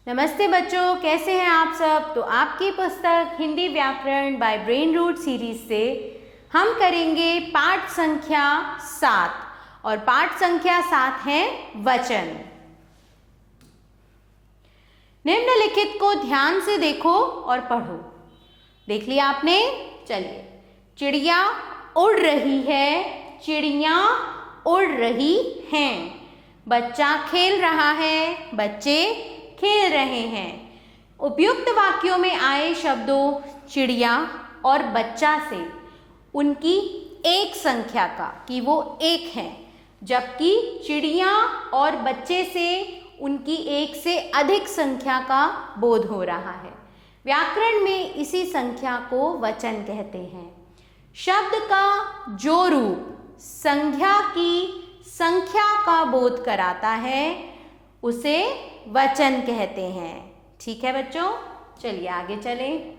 नमस्ते बच्चों, कैसे हैं आप सब। तो आपकी पुस्तक हिंदी व्याकरण बाय ब्रेन रूट सीरीज से हम करेंगे पाठ संख्या 7 और पाठ संख्या 7 है वचन। निम्नलिखित को ध्यान से देखो और पढ़ो। देख लिया आपने? चलिए। चिड़िया उड़ रही है, चिड़िया उड़ रही हैं। बच्चा खेल रहा है, बच्चे खेल रहे हैं। उपयुक्त वाक्यों में आए शब्दों चिड़िया और बच्चा से उनकी एक संख्या का कि वो एक है, जबकि चिड़िया और बच्चे से उनकी एक से अधिक संख्या का बोध हो रहा है। व्याकरण में इसी संख्या को वचन कहते हैं। शब्द का जो रूप संज्ञा की संख्या का बोध कराता है उसे वचन कहते हैं। ठीक है बच्चों, चलिए आगे चलें।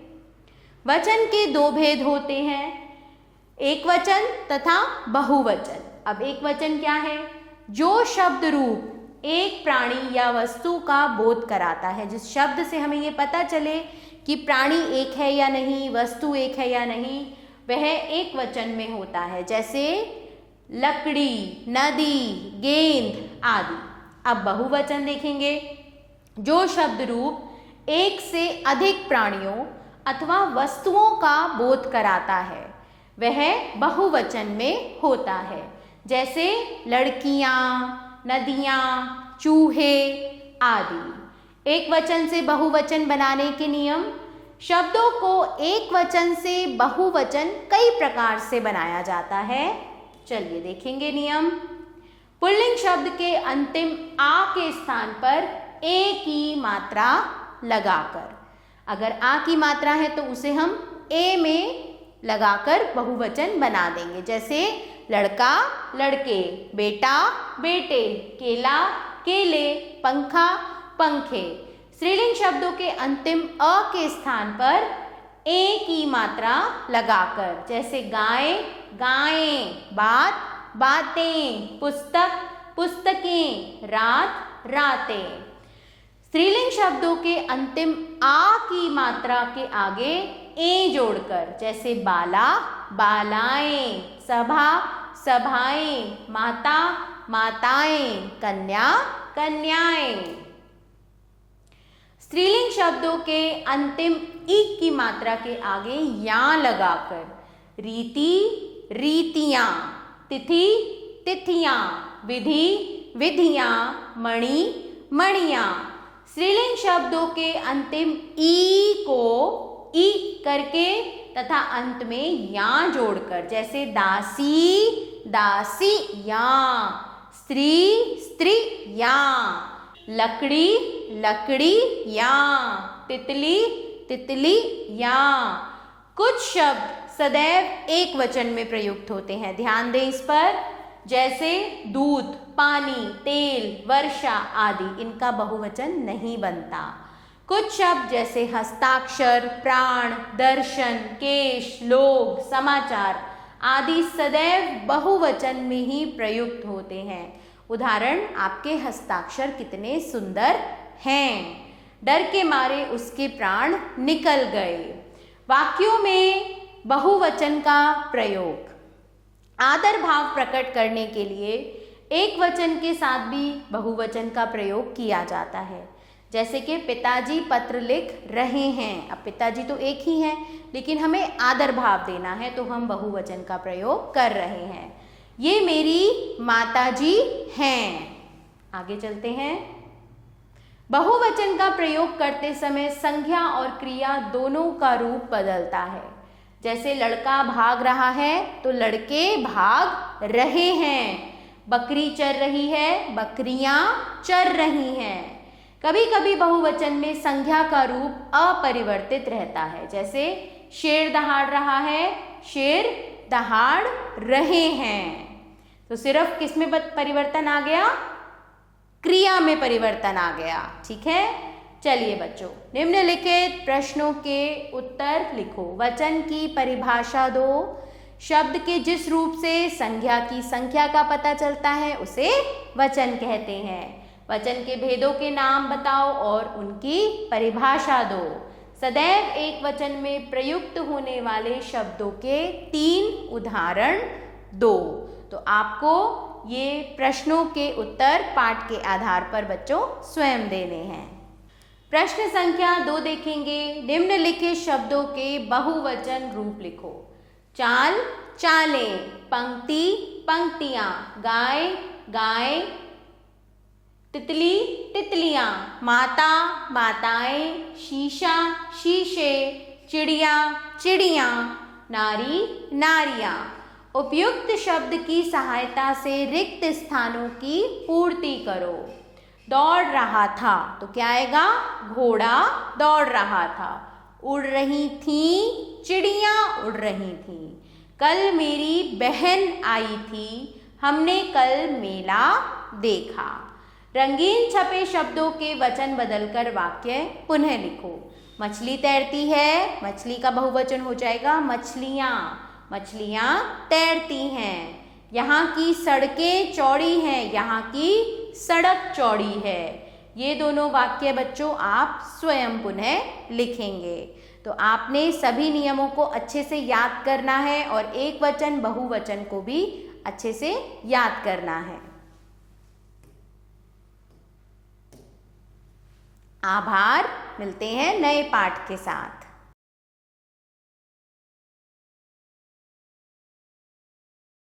वचन के दो भेद होते हैं, एक वचन तथा बहुवचन। अब एक वचन क्या है? जो शब्द रूप एक प्राणी या वस्तु का बोध कराता है, जिस शब्द से हमें ये पता चले कि प्राणी एक है या नहीं, वस्तु एक है या नहीं, वह एक वचन में होता है। जैसे लकड़ी, नदी, गेंद आदि। अब बहुवचन देखेंगे। जो शब्द रूप एक से अधिक प्राणियों अथवा वस्तुओं का बोध कराता है वह बहुवचन में होता है। जैसे लड़कियां, नदियां, चूहे आदि। एक वचन से बहुवचन बनाने के नियम। शब्दों को एक वचन से बहुवचन कई प्रकार से बनाया जाता है। चलिए देखेंगे नियम। पुल्लिंग शब्द के अंतिम आ के स्थान पर ए की मात्रा लगाकर, अगर आ की मात्रा है तो उसे हम ए में लगाकर बहुवचन बना देंगे। जैसे लड़का, लड़के, बेटा, बेटे, केला, केले, पंखा, पंखे। स्त्रीलिंग शब्दों के अंतिम अ के स्थान पर ए की मात्रा लगाकर, जैसे गाय, गायें, बात, बातें, पुस्तक, पुस्तकें, रात, रातें। स्त्रीलिंग शब्दों के अंतिम आ की मात्रा के आगे ए जोड़कर, जैसे बाला, बालाएं, सभा, सभाएं, माता, माताएं, कन्या, कन्याएं। स्त्रीलिंग शब्दों के अंतिम ई की मात्रा के आगे या लगाकर, रीति, रीतियां, तिथि, तिथियां, विधि, विधियां, मणि, मणियां। स्त्रीलिंग शब्दों के अंतिम ई को ई करके तथा अंत में या जोड़कर, जैसे दासी, दासियां, स्त्री, स्त्रियां, लकड़ी, लकड़ियां, तितली, तितलियां। कुछ शब्द सदैव एक वचन में प्रयुक्त होते हैं, ध्यान दें इस पर। जैसे दूध, पानी, तेल, वर्षा आदि, इनका बहुवचन नहीं बनता। कुछ शब्द जैसे हस्ताक्षर, प्राण, दर्शन, केश, लोग, समाचार आदि सदैव बहुवचन में ही प्रयुक्त होते हैं। उदाहरण, आपके हस्ताक्षर कितने सुंदर हैं, डर के मारे उसके प्राण निकल गए। वाक्यों में बहुवचन का प्रयोग आदर भाव प्रकट करने के लिए एक वचन के साथ भी बहुवचन का प्रयोग किया जाता है। जैसे कि पिताजी पत्र लिख रहे हैं। अब पिताजी तो एक ही हैं, लेकिन हमें आदर भाव देना है तो हम बहुवचन का प्रयोग कर रहे हैं। ये मेरी माताजी हैं। आगे चलते हैं। बहुवचन का प्रयोग करते समय संज्ञा और क्रिया दोनों का रूप बदलता है। जैसे लड़का भाग रहा है तो लड़के भाग रहे हैं। बकरी चर रही है, बकरियां चर रही हैं। कभी कभी बहुवचन में संज्ञा का रूप अपरिवर्तित रहता है। जैसे शेर दहाड़ रहा है, शेर दहाड़ रहे हैं। तो सिर्फ किस में परिवर्तन आ गया? क्रिया में परिवर्तन आ गया। ठीक है, चलिए बच्चों, निम्नलिखित प्रश्नों के उत्तर लिखो। वचन की परिभाषा दो। शब्द के जिस रूप से संज्ञा की संख्या का पता चलता है उसे वचन कहते हैं। वचन के भेदों के नाम बताओ और उनकी परिभाषा दो। सदैव एक वचन में प्रयुक्त होने वाले शब्दों के 3 उदाहरण दो। तो आपको ये प्रश्नों के उत्तर पाठ के आधार पर बच्चों स्वयं देने हैं। प्रश्न संख्या 2 देखेंगे। निम्नलिखित शब्दों के बहुवचन रूप लिखो। चाल, चालें, पंक्ति, पंक्तियां, गाय, गाय, तितली, तितलियां, माता, माताएं, शीशा, शीशे, चिड़िया, चिड़ियां, नारी, नारियां। उपयुक्त शब्द की सहायता से रिक्त स्थानों की पूर्ति करो। दौड़ रहा था, तो क्या आएगा? घोड़ा दौड़ रहा था। उड़ रही थी, चिड़िया उड़ रही थी। कल मेरी बहन आई थी, हमने कल मेला देखा। रंगीन छपे शब्दों के वचन बदलकर वाक्य पुनः लिखो। मछली तैरती है, मछली का बहुवचन हो जाएगा मछलियाँ। मछलियाँ तैरती हैं। यहाँ की सड़कें चौड़ी हैं, यहाँ की सड़क चौड़ी है। ये दोनों वाक्य बच्चों आप स्वयं पुनः लिखेंगे। तो आपने सभी नियमों को अच्छे से याद करना है और एक वचन बहुवचन को भी अच्छे से याद करना है। आभार। मिलते हैं नए पाठ के साथ।